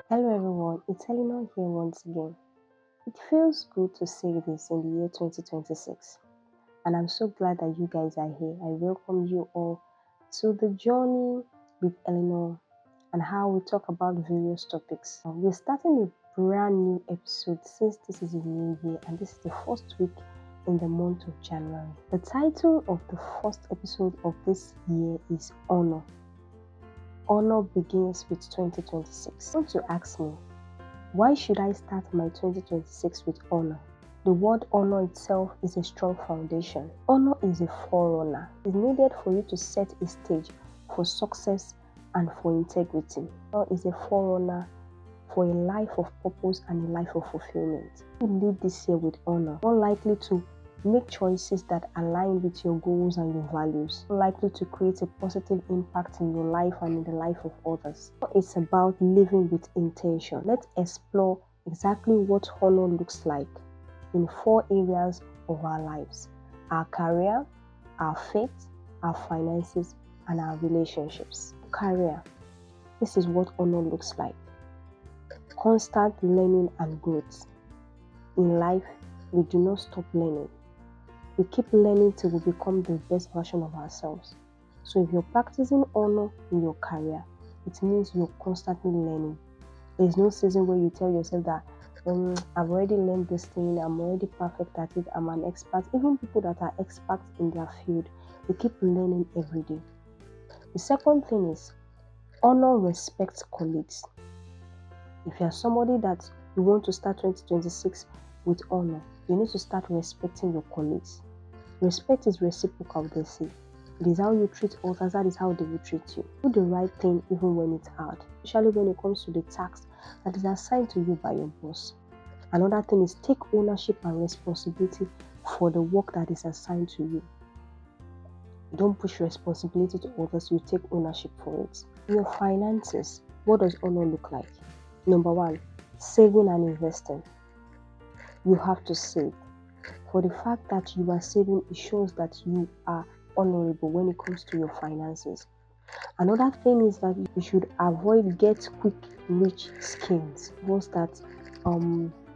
Hello everyone, it's Eleanor here once again. It feels good to say this in the year 2026, and I'm so glad that you guys are here. I welcome you all to the journey with Eleanor and how we talk about various topics. We're starting a brand new episode since this is a new year and this is the first week in the month of January. The title of the first episode of this year is Honor. Honor begins with 2026. Want to ask me, why should I start my 2026 with honor? The word honor itself is a strong foundation. Honor is a forerunner. It is needed for you to set a stage for success and for integrity. Honor is a forerunner for a life of purpose and a life of fulfillment. You live this year with honor, more likely to make choices that align with your goals and your values, more likely to create a positive impact in your life and in the life of others. It's about living with intention. Let's explore exactly what honor looks like in 4 areas of our lives: our career, our faith, our finances, and our relationships. Career. This is what honor looks like. Constant learning and growth. In life, we do not stop learning. We keep learning till we become the best version of ourselves. So if you're practicing honor in your career, it means you're constantly learning. There's no season where you tell yourself that I've already learned this thing, I'm already perfect at it, I'm an expert. Even people that are experts in their field, they keep learning every day. The second thing is honor respects colleagues. If you're somebody that you want to start 2026 with honor, you need to start respecting your colleagues. Respect is reciprocal, they say. It is how you treat others, that is how they will treat you. Do the right thing even when it's hard, especially when it comes to the task that is assigned to you by your boss. Another thing is take ownership and responsibility for the work that is assigned to you. You don't push responsibility to others, you take ownership for it. In your finances, what does honor look like? Number 1, saving and investing. You have to save. For the fact that you are saving, it shows that you are honorable when it comes to your finances. Another thing is that you should avoid get quick rich schemes. Once that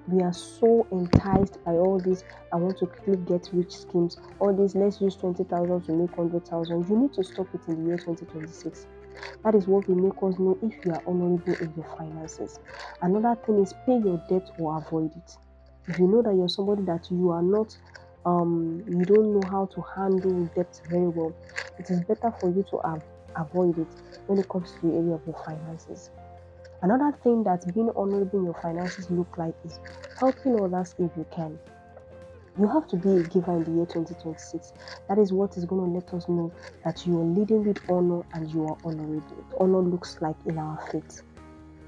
we are so enticed by all this, I want to quickly get rich schemes, all this, let's use 20,000 to make 100,000. You need to stop it in the year 2026. That is what will make us know if you are honorable in your finances. Another thing is pay your debt or avoid it. If you know that you're somebody that you are not, you don't know how to handle debt very well, it is better for you to avoid it when it comes to the area of your finances. Another thing that being honorable in your finances look like is helping others if you can. You have to be a giver in the year 2026. That is what is going to let us know that you are leading with honor and you are honorable. Honor looks like in our faith.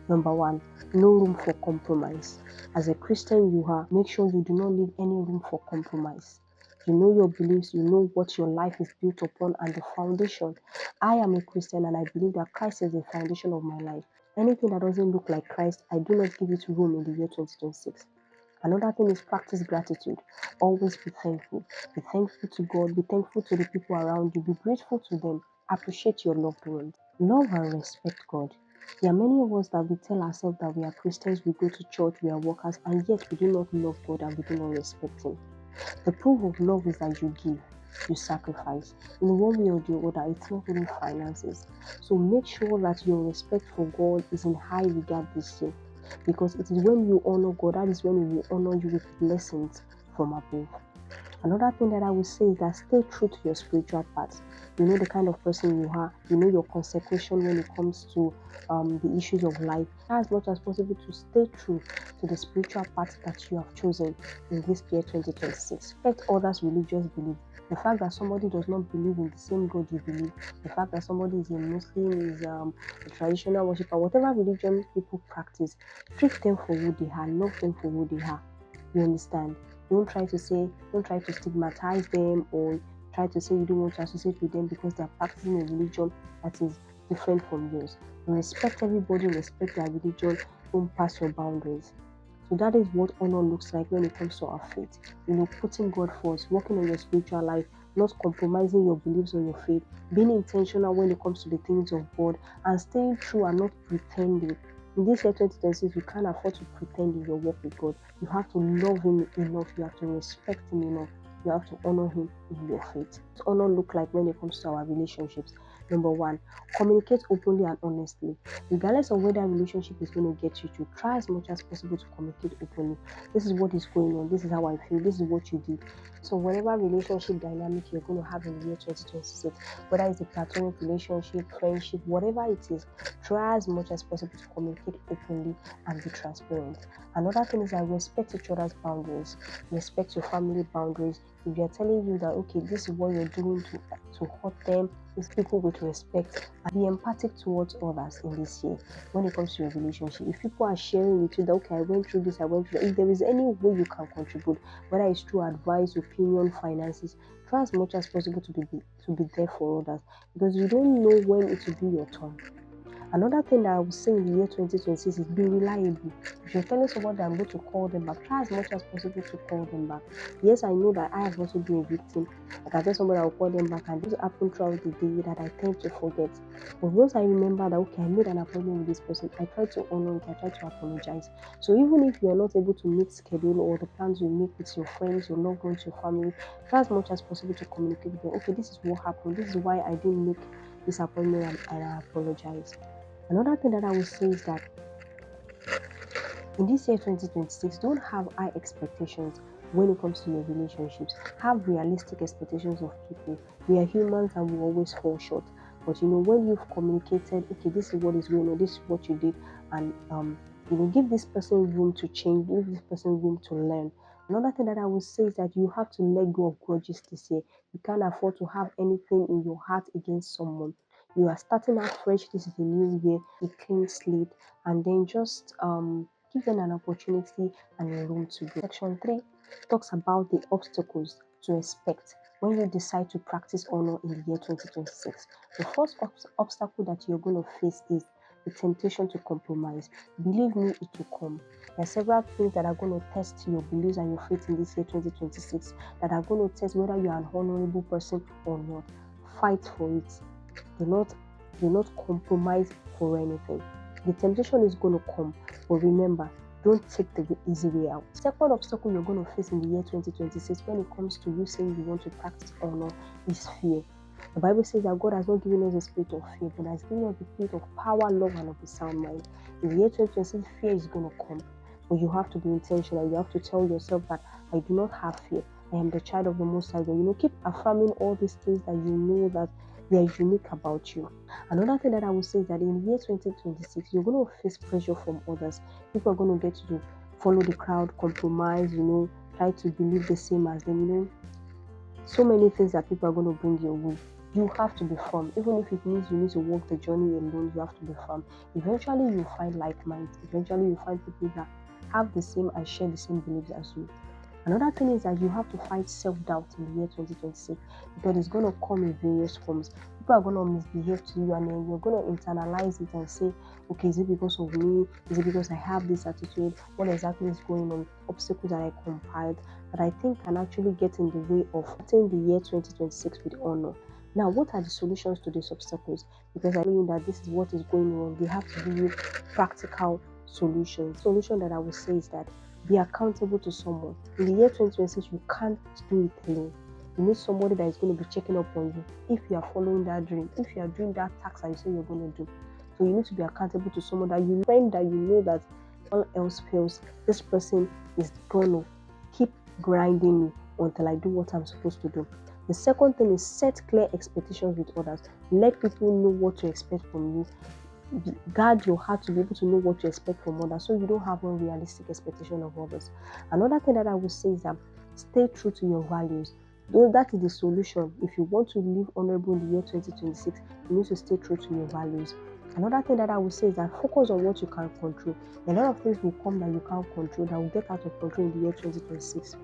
Number 1, no room for compromise. As a Christian you are, make sure you do not leave any room for compromise. You know your beliefs, you know what your life is built upon and the foundation. I am a Christian and I believe that Christ is the foundation of my life. Anything that doesn't look like Christ, I do not give it room in the year 2026. Another thing is practice gratitude. Always be thankful. Be thankful to God. Be thankful to the people around you. Be grateful to them. Appreciate your loved ones. Love and respect God. There are many of us that we tell ourselves that we are Christians, we go to church, we are workers, and yet we do not love God and we do not respect Him. The proof of love is that you give, you sacrifice. In one way or the other, it's not only finances. So make sure that your respect for God is in high regard this year. Because it is when you honor God, that is when He will honor you with blessings from above. Another thing that I will say is that stay true to your spiritual path. You know the kind of person you are. You know your consecration when it comes to the issues of life. Try as much as possible to stay true to the spiritual path that you have chosen in this year 2026. Let others' religious belief. The fact that somebody does not believe in the same God you believe, the fact that somebody is a Muslim, is a traditional worshiper, whatever religion people practice, treat them for who they are, love them for who they are. You understand? Don't try to stigmatize them or try to say you don't want to associate with them because they are practicing a religion that is different from yours. Respect everybody, respect their religion, don't pass your boundaries. So that is what honor looks like when it comes to our faith. Putting God first, working on your spiritual life, not compromising your beliefs or your faith, being intentional when it comes to the things of God, and staying true and not pretending. In this year 2026, you can't afford to pretend in your walk with God. You have to love Him enough. You have to respect Him enough. You have to honor Him in your faith. What does honor look like when it comes to our relationships? Number one, communicate openly and honestly. Regardless of whether a relationship is going to get you to, try as much as possible to communicate openly. This is what is going on. This is how I feel. This is what you did. So whatever relationship dynamic you're going to have in the year 2026, whether it's a platonic relationship, friendship, whatever it is, try as much as possible to communicate openly and be transparent. Another thing is that respect each other's boundaries. Respect your family boundaries. If they're telling you that, okay, this is what you're doing to hurt them, is people with respect, and be empathic towards others in this year when it comes to your relationship. If people are sharing with you that, okay, I went through this, I went through that, if there is any way you can contribute, whether it's through advice, opinion, finances, try as much as possible to be there for others, because you don't know when it will be your turn. Another thing that I would say in the year 2026 is be reliable. If you're telling someone that I'm going to call them back, try as much as possible to call them back. Yes, I know that I have also been a victim. I can tell somebody I'll call them back, and this happens throughout the day that I tend to forget. But once I remember that, okay, I made an appointment with this person, I try to honor it, I try to apologize. So even if you're not able to meet schedule or the plans you make with your friends, your loved ones, your family, try as much as possible to communicate with them. Okay, this is what happened. This is why I didn't make this appointment, and I apologize. Another thing that I would say is that in this year 2026, don't have high expectations when it comes to your relationships. Have realistic expectations of people. We are humans and we always fall short. But when you've communicated, okay, this is what is going on, this is what you did, and give this person room to change, give this person room to learn. Another thing that I would say is that you have to let go of grudges this year. You can't afford to have anything in your heart against someone. You are starting out fresh. This is a new year, a clean slate, and then just give them an opportunity and a room to grow. Section 3 talks about the obstacles to expect when you decide to practice honor in the year 2026. The first obstacle that you're going to face is the temptation to compromise. Believe me, it will come. There are several things that are going to test your beliefs and your faith in this year 2026, that are going to test whether you are an honorable person or not. Fight for it. Do not compromise for anything. The temptation is going to come, but remember, don't take the easy way out. Second obstacle you're going to face in the year 2026 when it comes to you saying you want to practice honor is fear. The Bible says that God has not given us a spirit of fear, but has given us the spirit of power, love, and of a sound mind. In the year 2026, fear is going to come, but you have to be intentional. You have to tell yourself that I do not have fear. I am the child of the Most High God. Keep affirming all these things that you know that they are unique about you. Another thing that I would say is that in the year 2026, you're going to face pressure from others. People are going to get you to follow the crowd, compromise, try to believe the same as them, so many things that people are going to bring your way. You have to be firm. Even if it means you need to walk the journey alone, you have to be firm. Eventually, you'll find like minds. Eventually, you'll find people that have the same and share the same beliefs as you. Another thing is that you have to fight self-doubt in the year 2026, because it's going to come in various forms. People are going to misbehave to you, and then you're going to internalize it and say, okay, is it because of me? Is it because I have this attitude? What exactly is going on? Obstacles that I compiled that I think can actually get in the way of starting the year 2026 with honor. Now, what are the solutions to these obstacles? Because I know that this is what is going on. We have to give you practical solutions. The solution that I would say is that be accountable to someone. In the year 2026, you can't do it alone. You need somebody that is going to be checking up on you if you are following that dream, if you are doing that task that you say you're going to do. So you need to be accountable to someone that you know that all else fails, this person is going to keep grinding me until I do what I'm supposed to do. The second thing is set clear expectations with others. Let people know what to expect from you. Guard your heart to be able to know what to expect from others, so you don't have unrealistic expectation of others. Another thing that I would say is that stay true to your values. Though that is the solution. If you want to live honorable in the year 2026, you need to stay true to your values. Another thing that I would say is that focus on what you can control. A lot of things will come that you can't control, that will get out of control in the year 2026.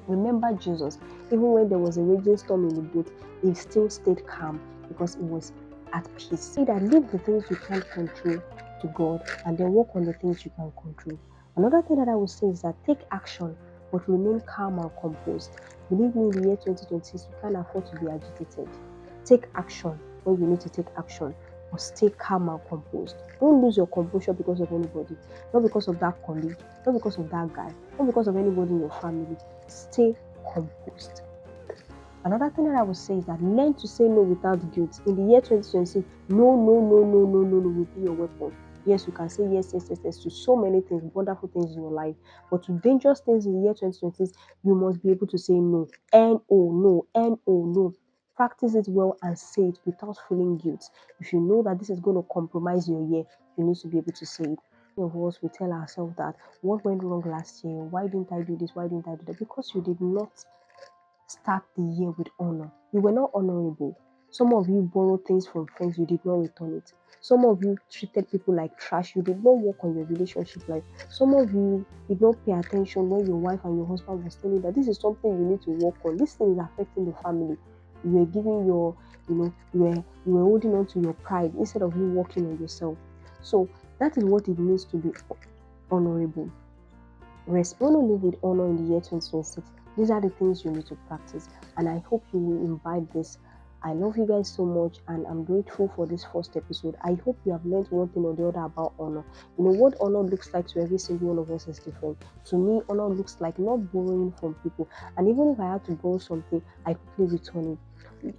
Remember Jesus. Even when there was a raging storm in the boat, he still stayed calm because he was at peace. Say that leave the things you can't control to God, and then work on the things you can control. Another thing that I would say is that take action, but remain calm and composed. Believe me, in the year 2026, you can't afford to be agitated. Take action when you need to take action. but stay calm and composed. Don't lose your composure because of anybody, not because of that colleague, not because of that guy, not because of anybody in your family. Stay composed. Another thing that I would say is that learn to say no without guilt. In the year 2026, no, no, no, no, no, no, no will be your weapon. Yes, you can say yes, yes, yes, yes to so many things, wonderful things in your life. But to dangerous things in the year 2026, you must be able to say no. N-O, no, N-O, no. Practice it well and say it without feeling guilt. If you know that this is going to compromise your year, you need to be able to say it. Many of us, we tell ourselves that, what went wrong last year? Why didn't I do this? Why didn't I do that? Because you did not start the year with honor. You were not honorable. Some of you borrowed things from friends, you did not return it. Some of you treated people like trash, you did not work on your relationship life. Some of you did not pay attention when your wife and your husband was telling you that this is something you need to work on. This thing is affecting the family. You were giving your, you were holding on to your pride instead of you working on yourself. So that is what it means to be honorable. Respond only with honor in the year 2026. These are the things you need to practice, and I hope you will imbibe this. I love you guys so much, and I'm grateful for this first episode. I hope you have learned one thing or the other about honor. You know what honor looks like to every single one of us is different. To me, honor looks like not borrowing from people, and even if I have to borrow something, I quickly return it.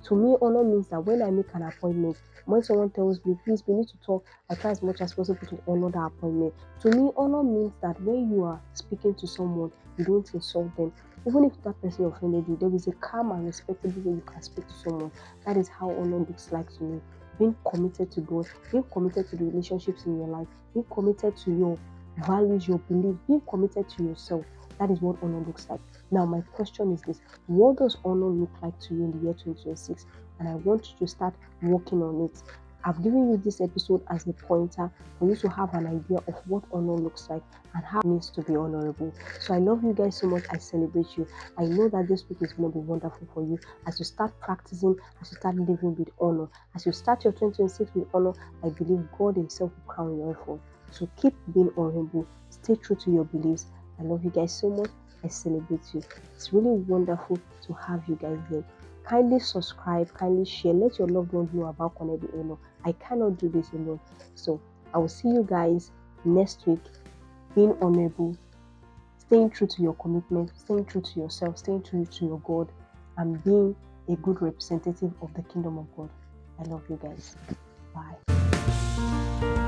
To me, honor means that when I make an appointment, when someone tells me, please, we need to talk, I try as much as possible to honor that appointment. To me, honor means that when you are speaking to someone, you don't insult them. Even if that person offended you, there is a calm and respectable way you can speak to someone. That is how honor looks like to me. Being committed to God, being committed to the relationships in your life, being committed to your values, your beliefs, being committed to yourself. That is what honor looks like. Now, my question is this: what does honor look like to you in the year 2026? And I want you to start working on it. I've given you this episode as a pointer for you to have an idea of what honor looks like and how it means to be honorable. So I love you guys so much. I celebrate you. I know that this week is going to be wonderful for you as you start practicing, as you start living with honor. As you start your 2026 with honor, I believe God Himself will crown your effort. So keep being honorable. Stay true to your beliefs. I love you guys so much. I celebrate you. It's really wonderful to have you guys here. Kindly subscribe, kindly share, let your loved ones know about Connect with Eleanor. I cannot do this alone. So I will see you guys next week. Being honorable, staying true to your commitment, staying true to yourself, staying true to your God, and being a good representative of the kingdom of God. I love you guys. Bye.